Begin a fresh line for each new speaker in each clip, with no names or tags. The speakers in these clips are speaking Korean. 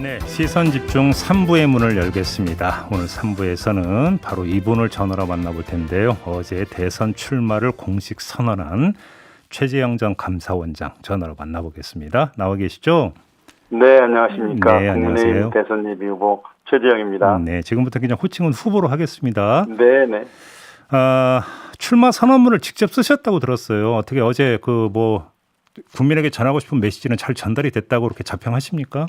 네, 시선집중 3부의 문을 열겠습니다. 오늘 3부에서는 바로 이분을 전화로 만나볼 텐데요. 어제 대선 출마를 공식 선언한 최재형 전 감사원장 전화로 만나보겠습니다. 나와 계시죠?
네, 안녕하십니까.
네, 안녕하세요.
국민의힘 대선 예비 후보 최재형입니다.
네, 지금부터 그냥 호칭은 후보로 하겠습니다.
네, 네.
출마 선언문을 직접 쓰셨다고 들었어요. 어떻게 어제 국민에게 전하고 싶은 메시지는 잘 전달이 됐다고 그렇게 자평하십니까?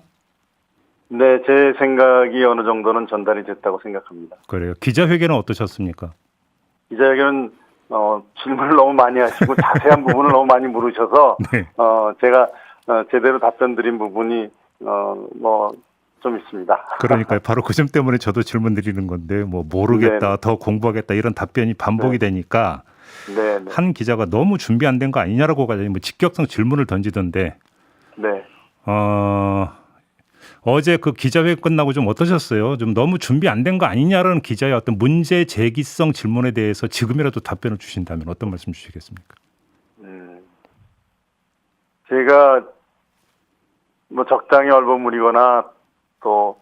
네, 제 생각이 어느 정도는 전달이 됐다고 생각합니다.
그래요. 기자회견은 어떠셨습니까?
기자회견은 질문을 너무 많이 하시고 자세한 부분을 너무 많이 물으셔서
네.
제가 제대로 답변 드린 부분이 좀 있습니다.
그러니까요. 바로 그 점 때문에 저도 질문 드리는 건데 모르겠다, 더 공부하겠다 이런 답변이 반복이 되니까
네.
한 기자가 너무 준비 안 된 거 아니냐라고 직격성 질문을 던지던데
네.
어제 그 기자회견 끝나고 좀 어떠셨어요? 좀 너무 준비 안 된 거 아니냐라는 기자의 어떤 문제 제기성 질문에 대해서 지금이라도 답변을 주신다면 어떤 말씀 주시겠습니까?
제가 적당히 얼버무리거나 또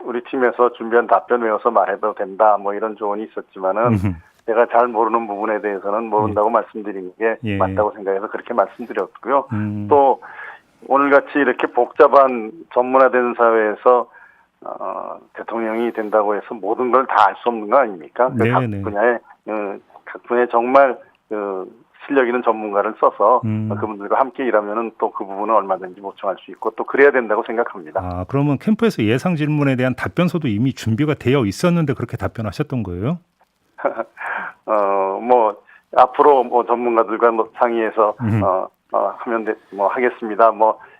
우리 팀에서 준비한 답변 외워서 말해도 된다 이런 조언이 있었지만은 제가 잘 모르는 부분에 대해서는 모른다고 말씀드린 게 맞다고 생각해서 그렇게 말씀드렸고요. 또 오늘같이 이렇게 복잡한 전문화된 사회에서 대통령이 된다고 해서 모든 걸 다 알 수 없는 거 아닙니까? 각 분야에 정말 실력 있는 전문가를 써서 그분들과 함께 일하면은 또 그 부분은 얼마든지 보충할 수 있고 또 그래야 된다고 생각합니다.
그러면 캠프에서 예상 질문에 대한 답변서도 이미 준비가 되어 있었는데 그렇게 답변하셨던 거예요?
앞으로 전문가들과 상의해서 하면 하겠습니다.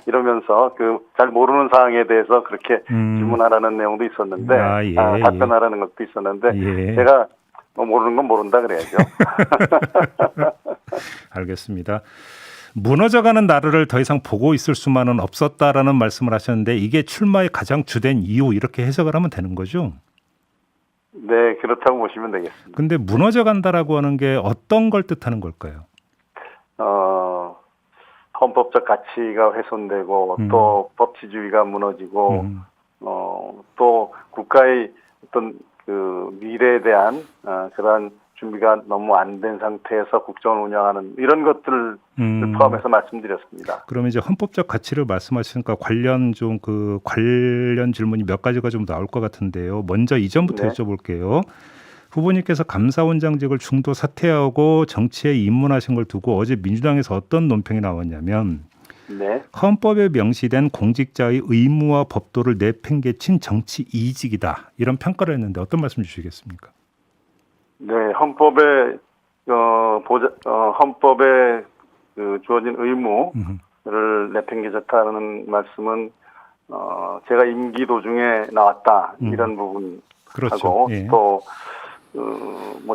이러면서 잘 모르는 사항에 대해서 그렇게 질문하라는 내용도 있었는데 답변하라는 것도 있었는데 제가 모르는 건 모른다 그래야죠.
알겠습니다. 무너져가는 나라를 더 이상 보고 있을 수만은 없었다라는 말씀을 하셨는데 이게 출마의 가장 주된 이유 이렇게 해석을 하면 되는 거죠?
네, 그렇다고 보시면 되겠습니다.
근데 무너져간다라고 하는 게 어떤 걸 뜻하는 걸까요?
헌법적 가치가 훼손되고 또 법치주의가 무너지고 또 국가의 어떤 그 미래에 대한 그러한 준비가 너무 안 된 상태에서 국정을 운영하는 이런 것들을 포함해서 말씀드렸습니다.
그러면 이제 헌법적 가치를 말씀하시니까 관련 질문이 몇 가지가 좀 나올 것 같은데요. 먼저 이전부터 여쭤볼게요. 후보님께서 감사원장직을 중도 사퇴하고 정치에 입문하신 걸 두고 어제 민주당에서 어떤 논평이 나왔냐면 헌법에 명시된 공직자의 의무와 법도를 내팽개친 정치 이직이다. 이런 평가를 했는데 어떤 말씀 주시겠습니까?
네, 헌법에 주어진 의무를 내팽개쳤다는 말씀은 제가 임기 도중에 나왔다 이런 부분하고
그렇죠.
또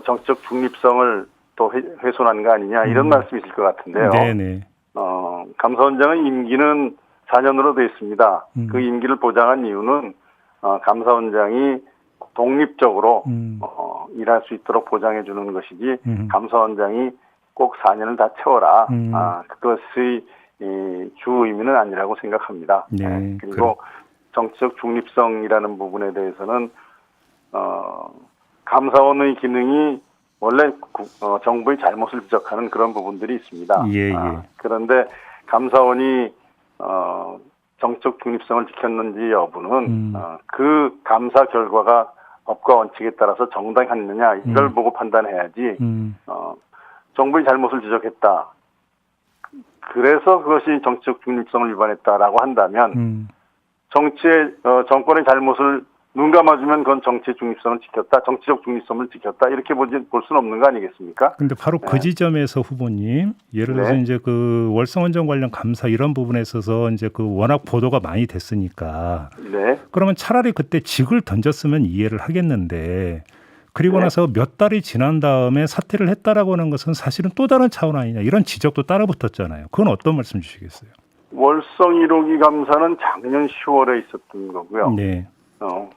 정치적 중립성을 또 훼손한 거 아니냐 이런 말씀이실 것 같은데요.
네네.
감사원장의 임기는 4년으로 되어 있습니다. 그 임기를 보장한 이유는 감사원장이 독립적으로 일할 수 있도록 보장해 주는 것이지 감사원장이 꼭 4년을 다 채워라. 그것의 주 의미는 아니라고 생각합니다. 그리고 정치적 중립성이라는 부분에 대해서는 감사원의 기능이 원래 정부의 잘못을 지적하는 그런 부분들이 있습니다. 그런데 감사원이 정치적 중립성을 지켰는지 여부는 그 감사 결과가 법과 원칙에 따라서 정당했느냐 이걸 보고 판단해야지 정부의 잘못을 지적했다. 그래서 그것이 정치적 중립성을 위반했다라고 한다면 정권의 잘못을 눈 감아주면 그건 정치의 중립성을 지켰다, 정치적 중립성을 지켰다 이렇게 볼 수는 없는 거 아니겠습니까?
근데 바로 그 지점에서 후보님, 예를 들어서 이제 그 월성원전 관련 감사 이런 부분에 있어서 이제 워낙 보도가 많이 됐으니까, 그러면 차라리 그때 직을 던졌으면 이해를 하겠는데, 그리고 나서 몇 달이 지난 다음에 사퇴를 했다라고 하는 것은 사실은 또 다른 차원 아니냐 이런 지적도 따라붙었잖아요. 그건 어떤 말씀 주시겠어요?
월성 1호기 감사는 작년 10월에 있었던 거고요.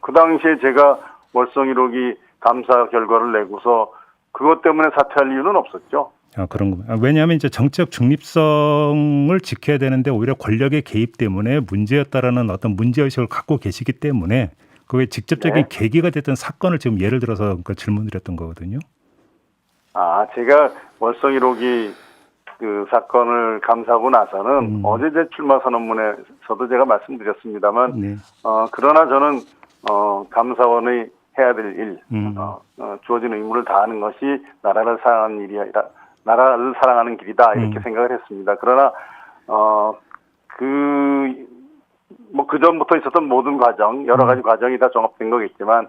그 당시에 제가 월성 1호기 감사 결과를 내고서 그것 때문에 사퇴할 이유는 없었죠.
아, 그런 거. 왜냐하면 이제 정책 중립성을 지켜야 되는데 오히려 권력의 개입 때문에 문제였다라는 어떤 문제의식을 갖고 계시기 때문에 그게 직접적인
네.
계기가 됐던 사건을 지금 예를 들어서 그 질문드렸던 거거든요.
제가 월성 1호기 그 사건을 감사하고 나서는 어제 제 출마 선언문에서도 제가 말씀드렸습니다만,
네.
그러나 저는 감사원의 해야 될 일, 주어진 의무를 다하는 것이 나라를 사랑하는 일이 아니라 나라를 사랑하는 길이다 이렇게 생각을 했습니다. 그러나 그 전부터 있었던 모든 과정, 여러 가지 과정이 다 종합된 거겠지만,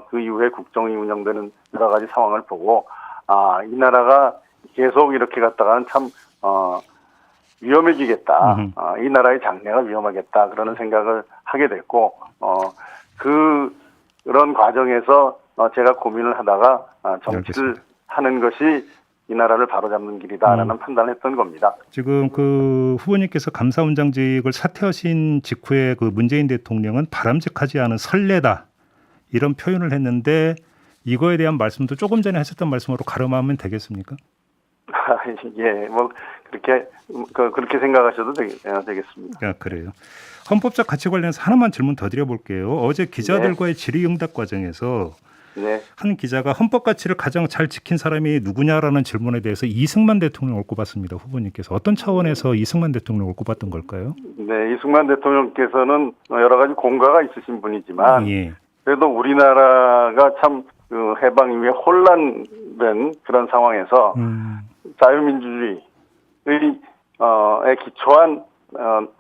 그 이후에 국정이 운영되는 여러 가지 상황을 보고, 이 나라가 계속 이렇게 갔다가는 참, 위험해지겠다. 이 나라의 장래가 위험하겠다. 그러는 생각을 하게 됐고, 그런 과정에서 제가 고민을 하다가 정치를 하는 것이 이 나라를 바로잡는 길이다라는 판단을 했던 겁니다.
지금 그 후보님께서 감사원장직을 사퇴하신 직후에 그 문재인 대통령은 바람직하지 않은 선례다 이런 표현을 했는데 이거에 대한 말씀도 조금 전에 하셨던 말씀으로 가름하면 되겠습니까?
예, 뭐 그렇게 생각하셔도 되겠습니다.
아, 그래요. 헌법적 가치 관련해서 하나만 질문 더 드려볼게요. 어제 기자들과의 질의응답 과정에서
네.
한 기자가 헌법 가치를 가장 잘 지킨 사람이 누구냐라는 질문에 대해서 이승만 대통령을 꼽았습니다. 후보님께서 어떤 차원에서 이승만 대통령을 꼽았던 걸까요?
네, 이승만 대통령께서는 여러 가지 공과가 있으신 분이지만
예.
그래도 우리나라가 참 그 해방 이후에 혼란된 그런 상황에서 자유민주주의의 기초한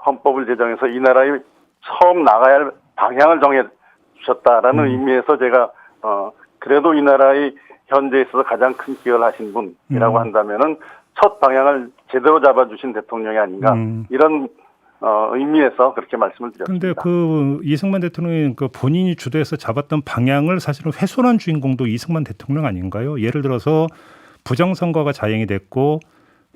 헌법을 제정해서 이 나라의 처음 나가야 할 방향을 정해 주셨다라는 의미에서 제가 그래도 이 나라의 현재에 있어서 가장 큰 기여를 하신 분이라고 한다면은 첫 방향을 제대로 잡아주신 대통령이 아닌가 이런 의미에서 그렇게 말씀을 드렸습니다.
그런데 그 이승만 대통령이 그 본인이 주도해서 잡았던 방향을 사실은 훼손한 주인공도 이승만 대통령 아닌가요? 예를 들어서 부정선거가 자행이 됐고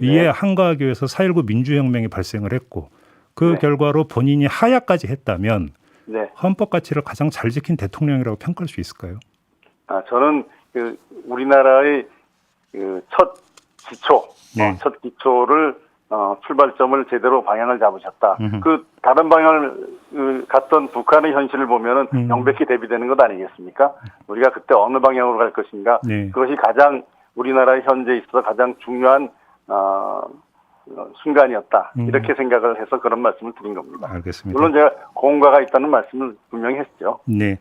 이에 항거하기 위해서 4.19 민주혁명이 발생을 했고 그 결과로 본인이 하야까지 했다면 헌법 가치를 가장 잘 지킨 대통령이라고 평가할 수 있을까요?
저는 그 우리나라의 그 첫 기초, 첫 기초를 출발점을 제대로 방향을 잡으셨다. 그 다른 방향을 갔던 북한의 현실을 보면은 명백히 대비되는 것 아니겠습니까? 우리가 그때 어느 방향으로 갈 것인가? 그것이 가장 우리나라의 현재에 있어서 가장 중요한 순간이었다. 이렇게 생각을 해서 그런 말씀을 드린 겁니다.
알겠습니다.
물론 제가 공과가 있다는 말씀을 분명히 했죠.
네.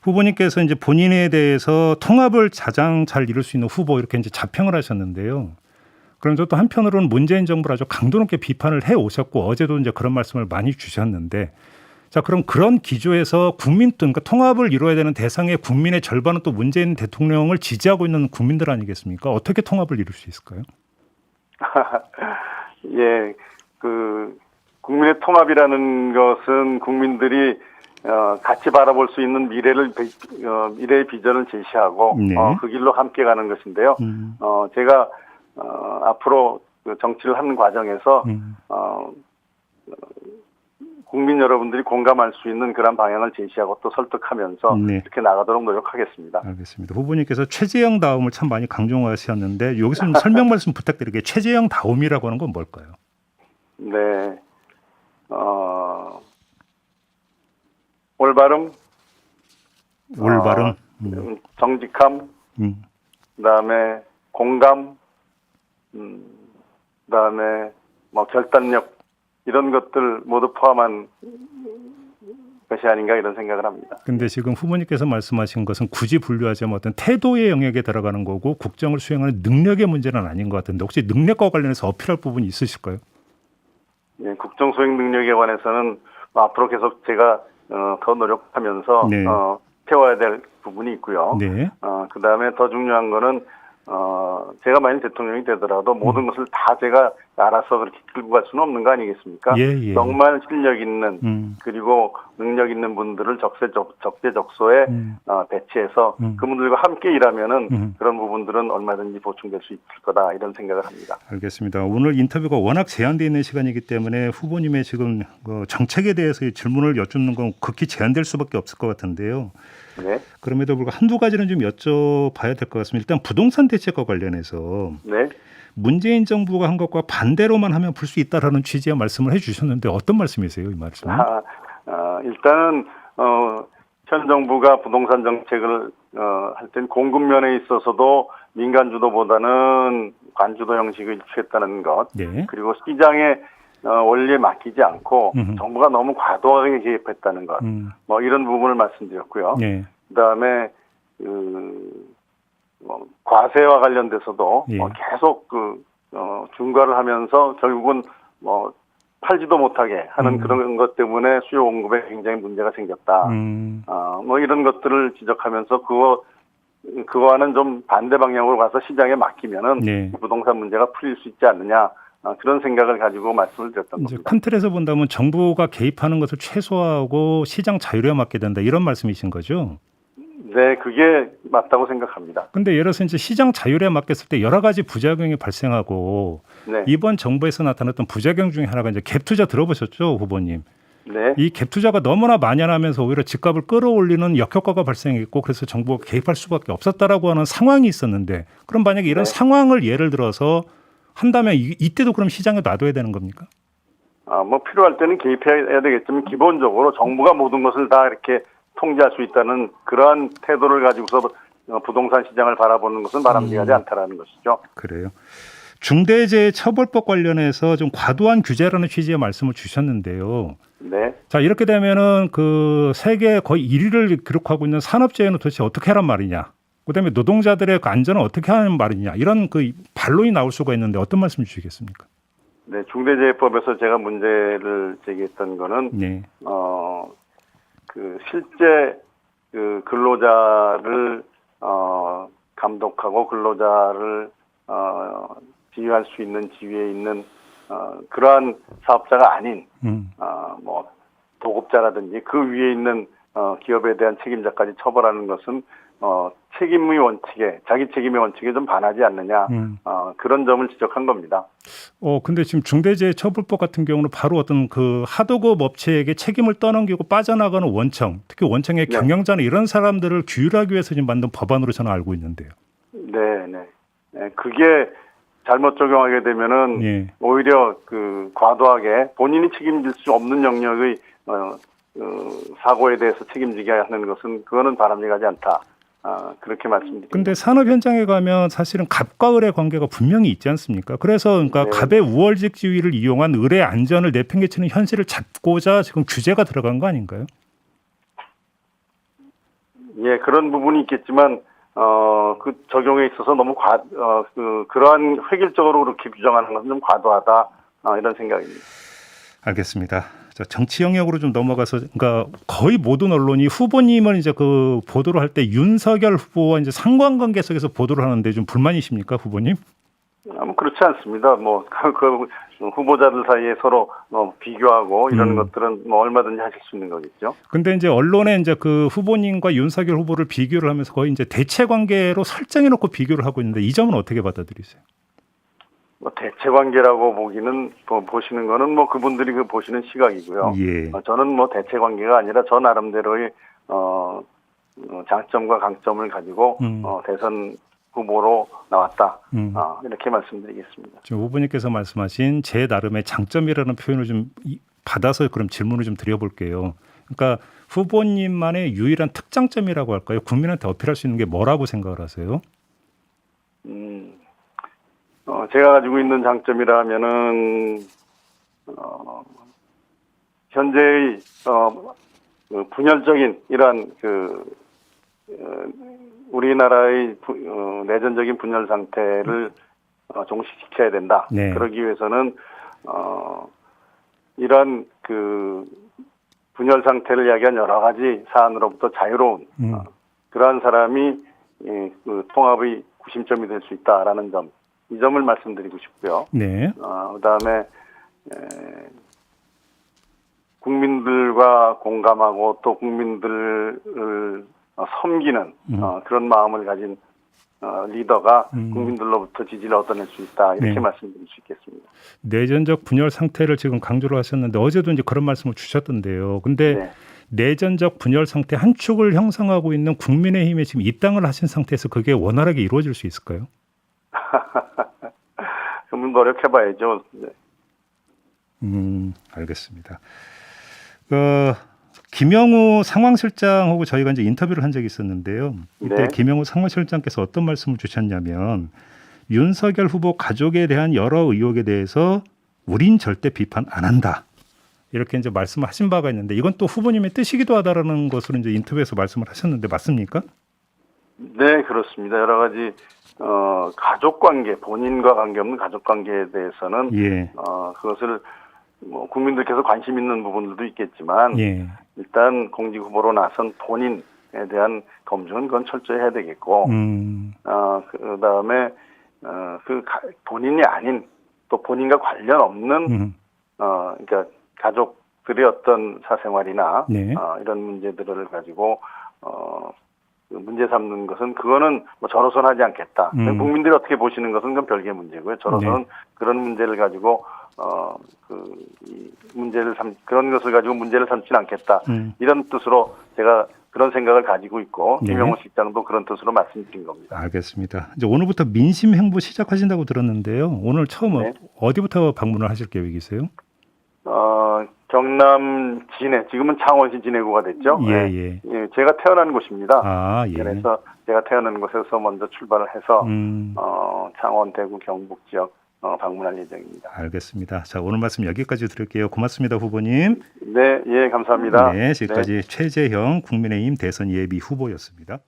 후보님께서 이제 본인에 대해서 통합을 가장 잘 이룰 수 있는 후보 이렇게 이제 자평을 하셨는데요. 그런데 또 한편으로는 문재인 정부를 아주 강도 높게 비판을 해 오셨고 어제도 이제 그런 말씀을 많이 주셨는데 자, 그럼 그런 기조에서 그러니까 통합을 이루어야 되는 대상의 국민의 절반은 또 문재인 대통령을 지지하고 있는 국민들 아니겠습니까? 어떻게 통합을 이룰 수 있을까요?
예, 국민의 통합이라는 것은 국민들이 같이 바라볼 수 있는 미래의 비전을 제시하고 그 길로 함께 가는 것인데요. 제가 앞으로 그 정치를 하는 과정에서 국민 여러분들이 공감할 수 있는 그런 방향을 제시하고 또 설득하면서 이렇게 나가도록 노력하겠습니다.
알겠습니다. 후보님께서 최재형 다움을 참 많이 강조하셨는데 여기서 좀 설명 말씀 부탁드릴게요. 최재형 다움이라고 하는 건 뭘까요?
네, 올바름, 정직함, 그다음에 공감, 그다음에 뭐 결단력 이런 것들 모두 포함한 것이 아닌가 이런 생각을 합니다.
그런데 지금 후보님께서 말씀하신 것은 굳이 분류하자면 어떤 태도의 영역에 들어가는 거고 국정을 수행하는 능력의 문제는 아닌 것 같은데 혹시 능력과 관련해서 어필할 부분이 있으실까요? 네,
국정 수행 능력에 관해서는 앞으로 계속 제가 더 노력하면서 채워야 될 부분이 있고요. 그다음에 더 중요한 거는 제가 만약 대통령이 되더라도 모든 것을 다 제가 알아서 그렇게 끌고 갈 수는 없는 거 아니겠습니까? 정말 실력 있는 그리고 능력 있는 분들을 적재적소에 배치해서 그분들과 함께 일하면은 그런 부분들은 얼마든지 보충될 수 있을 거다 이런 생각을 합니다.
알겠습니다. 오늘 인터뷰가 워낙 제한되어 있는 시간이기 때문에 후보님의 지금 정책에 대해서 질문을 여쭙는 건 극히 제한될 수밖에 없을 것 같은데요. 그럼에도 불구하고 한두 가지는 좀 여쭤봐야 될 것 같습니다. 일단 부동산 대책과 관련해서 문재인 정부가 한 것과 반대로만 하면 풀 수 있다라는 취지의 말씀을 해주셨는데 어떤 말씀이세요, 이 말씀은?
일단은 현 정부가 부동산 정책을 할 땐 공급면에 있어서도 민간 주도보다는 관주도 형식을 취했다는 것,
네.
그리고 시장의 원리에 맡기지 않고 정부가 너무 과도하게 개입했다는 것, 뭐 이런 부분을 말씀드렸고요.
네.
그다음에 과세와 관련돼서도
예.
계속 중과를 하면서 결국은 팔지도 못하게 하는 그런 것 때문에 수요 공급에 굉장히 문제가 생겼다. 뭐 이런 것들을 지적하면서 그거와는 좀 반대 방향으로 가서 시장에 맡기면은
네.
부동산 문제가 풀릴 수 있지 않느냐. 그런 생각을 가지고 말씀을 드렸던
이제
겁니다.
큰 틀에서 본다면 정부가 개입하는 것을 최소화하고 시장 자율에 맡게 된다 이런 말씀이신 거죠?
네, 그게 맞다고 생각합니다.
근데 예를 들어서 이제 시장 자율에 맡겼을 때 여러 가지 부작용이 발생하고
네.
이번 정부에서 나타났던 부작용 중에 하나가 이제 갭 투자 들어보셨죠, 후보님?
네.
이 갭 투자가 너무나 만연하면서 오히려 집값을 끌어올리는 역효과가 발생했고 그래서 정부가 개입할 수밖에 없었다라고 하는 상황이 있었는데 그럼 만약에 이런
네.
상황을 예를 들어서 한다면 이때도 그럼 시장에 놔둬야 되는 겁니까?
뭐 필요할 때는 개입해야 되겠지만 기본적으로 정부가 모든 것을 다 이렇게 통제할 수 있다는 그러한 태도를 가지고서 부동산 시장을 바라보는 것은 바람직하지 않다라는 것이죠.
그래요. 중대재해처벌법 관련해서 좀 과도한 규제라는 취지의 말씀을 주셨는데요.
네.
자, 이렇게 되면은 그 세계 거의 1위를 기록하고 있는 산업재해는 도대체 어떻게 하란 말이냐? 그다음에 노동자들의 그 안전은 어떻게 하는 말이냐? 이런 그 반론이 나올 수가 있는데 어떤 말씀 주시겠습니까?
네, 중대재해법에서 제가 문제를 제기했던 거는
네.
실제 근로자를 감독하고 근로자를 지휘할 수 있는 지위에 있는 그러한 사업자가 아닌 도급자라든지 그 위에 있는 기업에 대한 책임자까지 처벌하는 것은 책임의 원칙에 자기 책임의 원칙에 좀 반하지 않느냐 그런 점을 지적한 겁니다.
근데 지금 중대재해처벌법 같은 경우는 바로 어떤 그 하도급 업체에게 책임을 떠넘기고 빠져나가는 원청, 특히 원청의
네.
경영자나 이런 사람들을 규율하기 위해서 지금 만든 법안으로 저는 알고 있는데요.
네. 그게 잘못 적용하게 되면은
예.
오히려 과도하게 본인이 책임질 수 없는 영역의 사고에 대해서 책임지게 하는 것은 그거는 바람직하지 않다. 그렇게 말씀드립니다.
근데 산업 현장에 가면 사실은 갑과 을의 관계가 분명히 있지 않습니까? 그래서 그러니까
네.
갑의 우월직 지위를 이용한 을의 안전을 내팽개치는 현실을 잡고자 지금 규제가 들어간 거 아닌가요?
예, 그런 부분이 있겠지만 그 적용에 있어서 너무 그러한 획일적으로 그렇게 규정하는 것은 좀 과도하다 이런 생각입니다.
알겠습니다. 자, 정치 영역으로 좀 넘어가서 그러니까 거의 모든 언론이 후보님을 이제 그 보도를 할 때 윤석열 후보와 이제 상관관계 속에서 보도를 하는데 좀 불만이십니까, 후보님?
그렇지 않습니다. 그 후보자들 사이에 서로 비교하고 이런 것들은 얼마든지 하실 수 있는 거겠죠. 근데
이제 언론에 이제 그 후보님과 윤석열 후보를 비교를 하면서 거의 이제 대체 관계로 설정해 놓고 비교를 하고 있는데 이 점은 어떻게 받아들이세요?
대체 관계라고 보시는 거는 그분들이 보시는 시각이고요.
예.
저는 대체 관계가 아니라 저 나름대로의 장점과 강점을 가지고 대선 후보로 나왔다. 이렇게 말씀드리겠습니다.
지금 후보님께서 말씀하신 제 나름의 장점이라는 표현을 좀 받아서 그럼 질문을 좀 드려볼게요. 그러니까 후보님만의 유일한 특장점이라고 할까요? 국민한테 어필할 수 있는 게 뭐라고 생각을 하세요?
제가 가지고 있는 장점이라면은 현재의 분열적인 이러한 우리나라의 내전적인 분열 상태를 종식시켜야 된다.
네.
그러기 위해서는 이런 분열 상태를 야기한 여러 가지 사안으로부터 자유로운 그러한 사람이 통합의 구심점이 될 수 있다라는 점, 이 점을 말씀드리고 싶고요.
네.
그다음에 국민들과 공감하고 또 국민들을 섬기는 그런 마음을 가진 리더가 국민들로부터 지지를 얻어낼 수 있다. 이렇게
네.
말씀드릴 수 있겠습니다.
내전적 분열 상태를 지금 강조를 하셨는데 어제도 이제 그런 말씀을 주셨던데요. 근데
네.
내전적 분열 상태 한 축을 형성하고 있는 국민의힘에 지금 입당을 하신 상태에서 그게 원활하게 이루어질 수 있을까요?
그럼 노력해봐야죠. 네.
알겠습니다. 김영우 상황실장하고 저희가 이제 인터뷰를 한 적이 있었는데요. 이때
네.
김영우 상황실장께서 어떤 말씀을 주셨냐면 윤석열 후보 가족에 대한 여러 의혹에 대해서 우린 절대 비판 안 한다. 이렇게 이제 말씀을 하신 바가 있는데 이건 또 후보님의 뜻이기도 하다라는 것으로 이제 인터뷰에서 말씀을 하셨는데 맞습니까?
네, 그렇습니다. 여러 가지 가족 관계, 본인과 관계없는 가족 관계에 대해서는
예.
그것을 뭐 국민들께서 관심 있는 부분들도 있겠지만
예.
일단 공직 후보로 나선 본인에 대한 검증은 그건 철저히 해야 되겠고 그다음에 본인이 아닌 또 본인과 관련 없는 그러니까 가족들의 어떤 사생활이나
네.
이런 문제들을 가지고 문제 삼는 것은 그거는 뭐 저로서는 하지 않겠다. 국민들이 어떻게 보시는 것은 그건 별개의 문제고요. 저로서는
네.
그런 문제를 가지고 그런 것을 가지고 문제를 삼지는 않겠다. 이런 뜻으로 제가 그런 생각을 가지고 있고
네.
김영우 실장도 그런 뜻으로 말씀드린 겁니다.
알겠습니다. 이제 오늘부터 민심 행보 시작하신다고 들었는데요. 오늘 처음
네.
어디부터 방문을 하실 계획이세요?
경남 진해, 지금은 창원시 진해구가 됐죠.
예,
네.
예.
예, 제가 태어난 곳입니다.
아, 예.
그래서 제가 태어난 곳에서 먼저 출발을 해서
음,
창원, 대구, 경북 지역 방문할 예정입니다.
알겠습니다. 자, 오늘 말씀 여기까지 드릴게요. 고맙습니다, 후보님.
네, 예, 감사합니다.
네, 지금까지 최재형 국민의힘 대선 예비 후보였습니다.